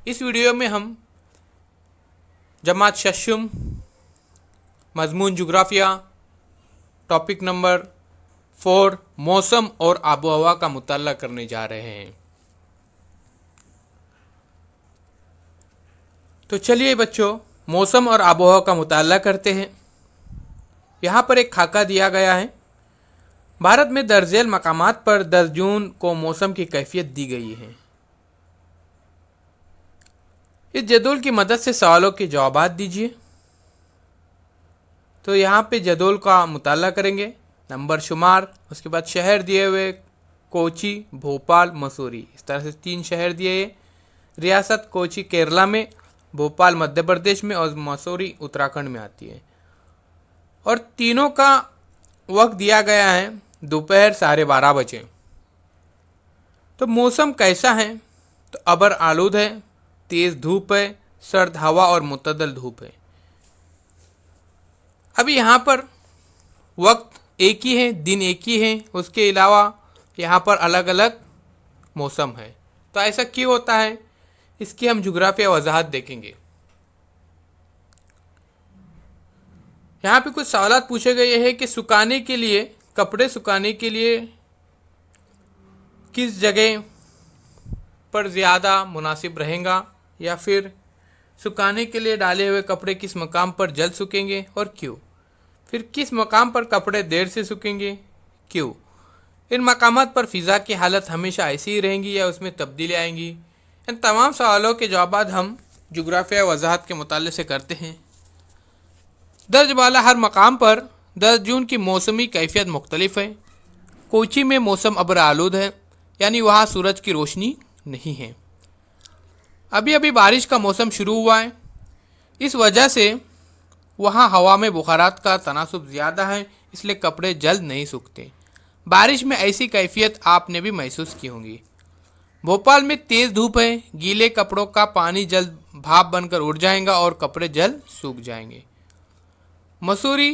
इस वीडियो में हम जमात शशुम मजमून जुग्राफिया टॉपिक नंबर 4 मौसम और आबो हवा का मुताला करने जा रहे हैं। तो चलिए बच्चों, मौसम और आबो हवा का मुताला करते हैं। यहाँ पर एक खाका दिया गया है। भारत में दर्जेल मकामात पर 10 जून को मौसम की कैफियत दी गई है। इस जदौल की मदद से सवालों के जवाब दीजिए। तो यहाँ पे जदौल का मुताला करेंगे, नंबर शुमार, उसके बाद शहर दिए हुए कोची, भोपाल, मसूरी, इस तरह से 3 शहर दिए। रियासत कोची केरला में, भोपाल मध्य प्रदेश में और मसूरी उत्तराखंड में आती है। और तीनों का वक्त दिया गया है दोपहर 12:30 बजे। तो मौसम कैसा है? तो अबर आलूद है, तेज धूप है, सर्द हवा और मुतदल धूप है। अभी यहाँ पर वक्त एक ही है, दिन एक ही है, उसके अलावा यहाँ पर अलग अलग मौसम है। तो ऐसा क्यों होता है, इसकी हम जुग्राफिया वजाहत देखेंगे। यहाँ पे कुछ सवाल पूछे गए हैं कि सुखाने के लिए, कपड़े सुखाने के लिए किस जगह पर ज़्यादा मुनासिब रहेगा, या फिर सुखाने के लिए डाले हुए कपड़े किस मकाम पर जल्द सूखेंगे और क्यों, फिर किस मकाम पर कपड़े देर से सूखेंगे, क्यों, इन मकामात पर फ़िज़ा की हालत हमेशा ऐसी ही रहेंगी या उसमें तब्दीली आएंगी। इन तमाम सवालों के जवाब हम जुग्राफिया वजाहत के मुताले से करते हैं। दर्ज वाला हर मकाम पर 10 जून की मौसमी कैफियत मुख्तलिफ है। कोची में मौसम अब्र आलूद है, यानी वहाँ सूरज की रोशनी नहीं है। अभी अभी बारिश का मौसम शुरू हुआ है, इस वजह से वहाँ हवा में बुखारात का तनासुब ज़्यादा है, इसलिए कपड़े जल्द नहीं सूखते। बारिश में ऐसी कैफियत आपने भी महसूस की होगी। भोपाल में तेज़ धूप है, गीले कपड़ों का पानी जल्द भाप बनकर उड़ जाएगा और कपड़े जल्द सूख जाएंगे। मसूरी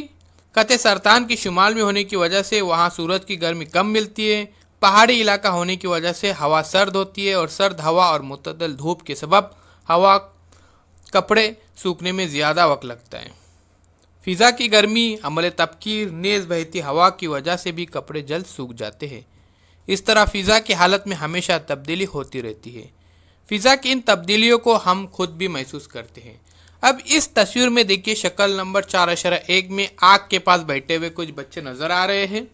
कते सरतान की शुमाल में होने की वजह से वहाँ सूरज की गर्मी कम मिलती है। पहाड़ी इलाका होने की वजह से हवा सर्द होती है और सर्द हवा और मुतदल धूप के सबब हवा कपड़े सूखने में ज़्यादा वक्त लगता है। फ़िज़ा की गर्मी, अमल तबकीर, नेज़ बहती हवा की वजह से भी कपड़े जल्द सूख जाते हैं। इस तरह फ़िज़ा की हालत में हमेशा तब्दीली होती रहती है। फ़िज़ा की इन तब्दीलियों को हम खुद भी महसूस करते हैं। अब इस तस्वीर में देखिए, शक्ल नंबर 4.1 में आग के पास बैठे हुए कुछ बच्चे नज़र आ रहे हैं।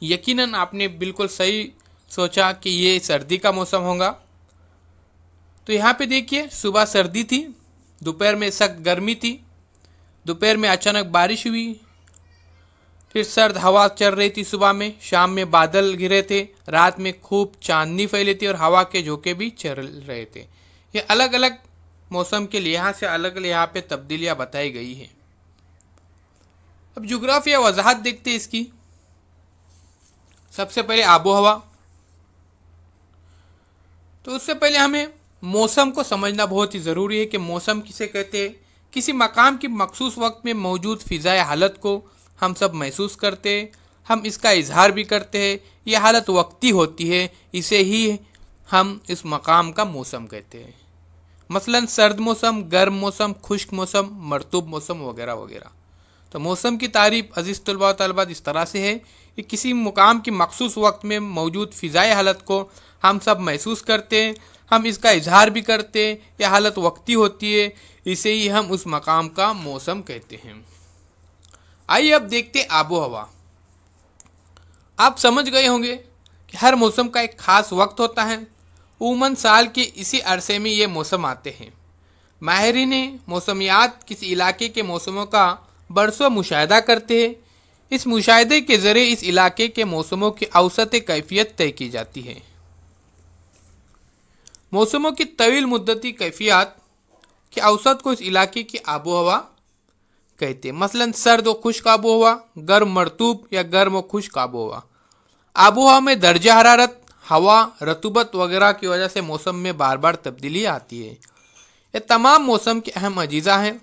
यकीनन आपने बिल्कुल सही सोचा कि ये सर्दी का मौसम होगा। तो यहाँ पे देखिए, सुबह सर्दी थी, दोपहर में सख्त गर्मी थी, दोपहर में अचानक बारिश हुई, फिर सर्द हवा चल रही थी सुबह में, शाम में बादल घिरे थे, रात में खूब चांदनी फैली थी और हवा के झोंके भी चल रहे थे। ये अलग अलग मौसम के लिहाज से अलग अलग यहाँ पे तब्दीलियाँ बताई गई हैं। अब जुग्राफिया वजाहत देखते हैं इसकी। सबसे पहले आबो हवा। तो उससे पहले हमें मौसम को समझना बहुत ही ज़रूरी है कि मौसम किसे कहते हैं। किसी मकाम की मखसूस वक्त में मौजूद फ़िज़ाए हालत को हम सब महसूस करते हैं, हम इसका इजहार भी करते हैं। यह हालत वक्ती होती है, इसे ही हम इस मकाम का मौसम कहते हैं। मसलन सर्द मौसम, गर्म मौसम, खुश्क मौसम, मरतूब मौसम वगैरह वगैरह। तो मौसम की तारीफ अजीज़ तलबा व तलबात इस तरह से है कि किसी मुकाम की मखसूस वक्त में मौजूद फ़िज़ाई हालत को हम सब महसूस करते हैं, हम इसका इजहार भी करते हैं। यह हालत वक्ती होती है, इसे ही हम उस मकाम का मौसम कहते हैं। आइए अब देखते हैं आबो हवा। आप समझ गए होंगे कि हर मौसम का एक ख़ास वक्त होता है। उमूमन साल के इसी अरसे में ये मौसम आते हैं। माहिरीन मौसमियात किसी इलाके के मौसमों का बरसों मुशाहिदा करते हैं। इस मुशाहिदे के ज़रिए इस इलाके के मौसमों की औसत कैफियत तय की जाती है। मौसमों की तवील मुद्दती कैफियत की औसत को इस इलाके की आबो हवा कहते हैं। मसलन सर्द व खुश्क आबो हवा, गर्म मरतूब या गर्म व खुश्क आबो हवा। आबो हवा में दर्जा हरारत, हवा, रतूबत वगैरह की वजह से मौसम में बार बार तब्दीली आती है। ये तमाम मौसम के अहम अजीज़ा हैं।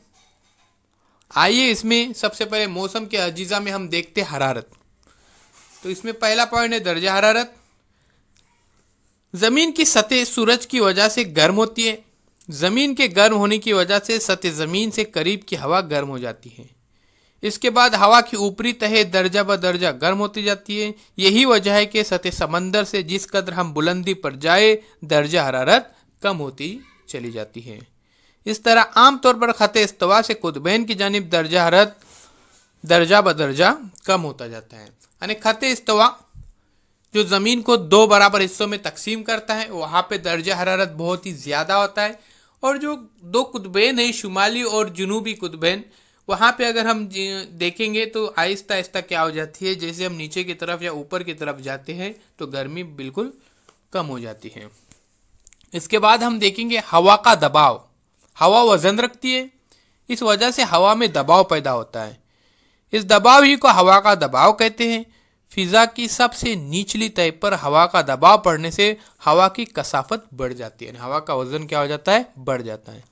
आइए इसमें सबसे पहले मौसम के अजीज़ा में हम देखते हैं हरारत। तो इसमें पहला पॉइंट है दर्जा हरारत। जमीन की सतह सूरज की वजह से गर्म होती है। जमीन के गर्म होने की वजह से सतह जमीन से करीब की हवा गर्म हो जाती है। इसके बाद हवा की ऊपरी तह दर्जा ब दर्जा गर्म होती जाती है। यही वजह है कि सतह समंदर से जिस कदर हम बुलंदी पर जाए दर्जा हरारत कम होती चली जाती है। इस तरह आमतौर पर खत इस्तवा से कुतबैन की जानिब दर्जा हरारत दर्जा ब दर्जा कम होता जाता है। यानी खत इस्तवा जो ज़मीन को दो बराबर हिस्सों में तकसीम करता है, वहाँ पे दर्जा हरारत बहुत ही ज़्यादा होता है। और जो दो कुतबैन है, शुमाली और जुनूबी कुतबैन, वहाँ पे अगर हम देखेंगे तो आहिस्ता आहिस्ता क्या हो जाती है, जैसे हम नीचे की तरफ या ऊपर की तरफ जाते हैं तो गर्मी बिल्कुल कम हो जाती है। इसके बाद हम देखेंगे हवा का दबाव। हवा वजन रखती है, इस वजह से हवा में दबाव पैदा होता है। इस दबाव ही को हवा का दबाव कहते हैं। फिजा की सबसे निचली तह पर हवा का दबाव पड़ने से हवा की कसाफत बढ़ जाती है, हवा का वजन क्या हो जाता है, बढ़ जाता है।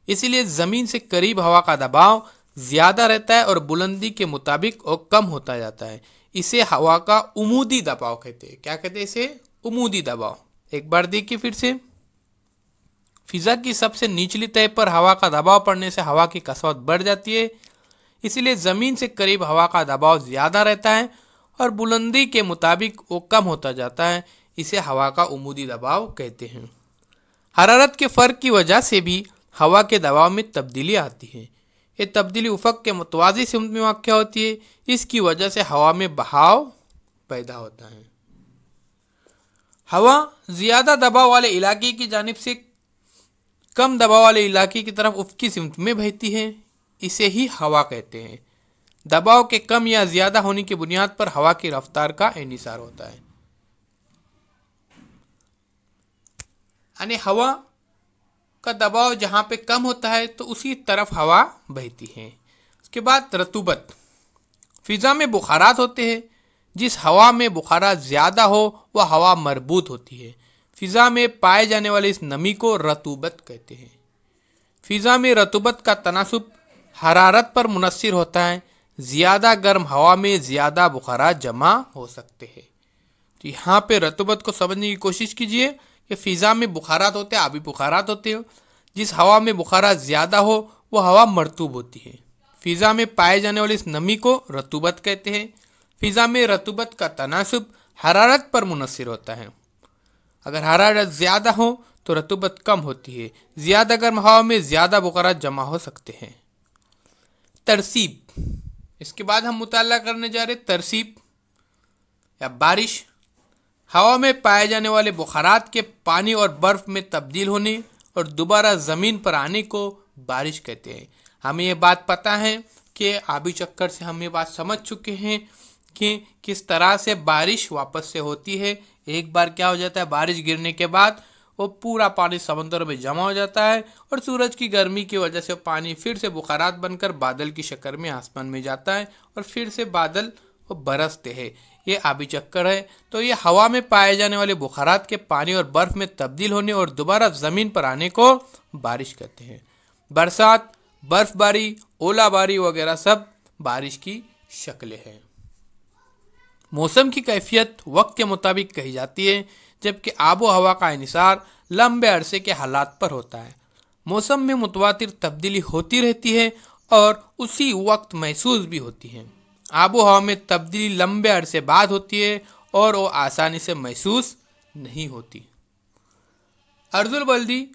इसीलिए जमीन से करीब हवा का दबाव ज्यादा रहता है और बुलंदी के मुताबिक और कम होता जाता है। इसे हवा का उमूदी दबाव कहते हैं। क्या कहते हैं इसे? उमूदी दबाव। एक बार देखिए फिर से, फिजा की सबसे निचली तह पर हवा का दबाव पड़ने से हवा की कसावत बढ़ जाती है। इसीलिए जमीन से करीब हवा का दबाव ज्यादा रहता है और बुलंदी के मुताबिक वो कम होता जाता है। इसे हवा का उमूदी दबाव कहते हैं। हरारत के फर्क की वजह से भी हवा के दबाव में तब्दीली आती है। ये तब्दीली उफक के मुतवाज़ी सिमत में वाक़या होती है। इसकी वजह से हवा में बहाव पैदा होता है। हवा ज़्यादा दबाव वाले इलाके की जानिब से कम दबाव वाले इलाके की तरफ उफकी सिमत में बहती है। इसे ही हवा कहते हैं। दबाव के कम या ज़्यादा होने की बुनियाद पर हवा की रफ्तार का इन्हिसार होता है। यानी हवा का दबाव जहाँ पे कम होता है तो उसी तरफ हवा बहती है। उसके बाद रतूबत। फिजा में बुखारात होते हैं। जिस हवा में बुखारात ज़्यादा हो वह हवा मरबूत होती है। फिजा में पाए जाने वाली इस नमी को रतूबत कहते हैं। फिजा में रतूबत का तनासुब हरारत पर मुनस्सिर होता है। ज़्यादा गर्म हवा में ज़्यादा बुखारात जमा हो सकते हैं। तो यहाँ पे रतूबत को समझने की कोशिश कीजिए कि फ़िज़ा में बुखारात होते हैं, आबी बुखारात होते हो। जिस हवा में बुखारात ज़्यादा हो वह हवा मरतूब होती है। फ़िज़ा में पाए जाने वाली इस नमी को रतूबत कहते हैं। फ़िज़ा में रतूबत का तनासुब हरारत पर मुनस्सिर होता है। अगर हरारत ज़्यादा हो तो रतूबत कम होती है। ज़्यादा गर्म हवा में ज़्यादा बुखारात जमा हो सकते हैं। तरसीब। इसके बाद हम मुताला करने जा रहे तरसीब या बारिश। हवा में पाए जाने वाले बुखारात के पानी और बर्फ में तब्दील होने और दोबारा ज़मीन पर आने को बारिश कहते हैं। हमें ये बात पता है कि आबी चक्कर से हम ये बात समझ चुके हैं कि किस तरह से बारिश वापस से होती है। एक बार क्या हो जाता है, बारिश गिरने के बाद वो पूरा पानी समंदर में जमा हो जाता है और सूरज की गर्मी की वजह से पानी फिर से बुखारात बनकर बादल की शक्ल में आसमान में जाता है और फिर से बादल वो बरसते हैं। ये आबी चक्कर है। तो ये हवा में पाए जाने वाले बुखारात के पानी और बर्फ में तब्दील होने और दोबारा ज़मीन पर आने को बारिश कहते हैं। बरसात, बर्फबारी, ओलाबारी वगैरह सब बारिश की शक्लें हैं। मौसम की कैफियत वक्त के मुताबिक कही जाती है, जबकि आबो हवा का इन्हिसार लंबे अरसे के हालात पर होता है। मौसम में मुतवातिर तब्दीली होती रहती है और उसी वक्त महसूस भी होती है। आबो हवा में तब्दीली लंबे अरसे बाद होती है और वो आसानी से महसूस नहीं होती। अर्जुल बल्दी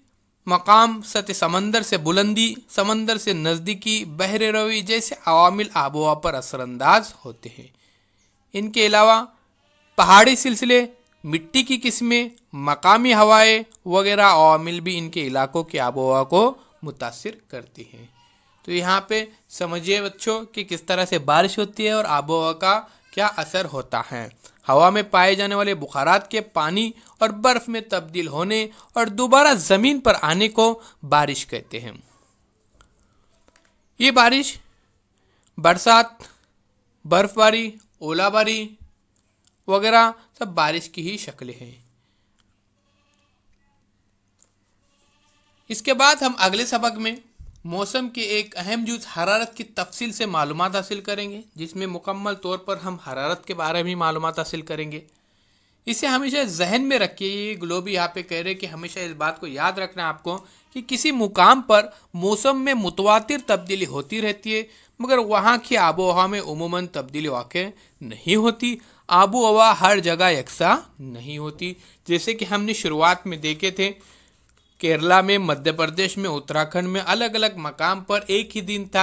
मकाम, सतह समंदर से बुलंदी, समंदर से नज़दीकी, बहरे रवी जैसे अवामिल आबो हवा पर असरअंदाज होते हैं। इनके अलावा पहाड़ी सिलसिले, मिट्टी की किस्में, मकामी हवाएं वगैरह अवामिल भी इनके इलाकों की आबो हवा को मुतासिर करती हैं। तो यहाँ पे समझिए बच्चों कि किस तरह से बारिश होती है और आबो हवा का क्या असर होता है। हवा में पाए जाने वाले बुखारात के पानी और बर्फ में तब्दील होने और दोबारा ज़मीन पर आने को बारिश कहते हैं। ये बारिश, बरसात, बर्फबारी, ओलाबारी वगैरह सब बारिश की ही शक्लें हैं। इसके बाद हम अगले सबक में मौसम के एक अहम जुज़ हरारत की तफसील से मालूमात हासिल करेंगे, जिसमें मुकम्मल तौर पर हम हरारत के बारे में मालूमात हासिल करेंगे। اسے ہمیشہ ذہن میں رکھیے. یہ گلوبی یہاں پہ کہہ رہے کہ ہمیشہ اس بات کو یاد رکھنا آپ کو کہ کسی مقام پر موسم میں متواتر تبدیلی ہوتی رہتی ہے، مگر وہاں کی آب و ہوا میں عموماً تبدیلی واقع نہیں ہوتی. آب و ہوا ہر جگہ یکساں نہیں ہوتی. جیسے کہ ہم نے شروعات میں دیکھے تھے، کیرلا میں، مدھیہ پردیش میں، اتراکھنڈ میں الگ الگ مقام پر ایک ہی دن تھا،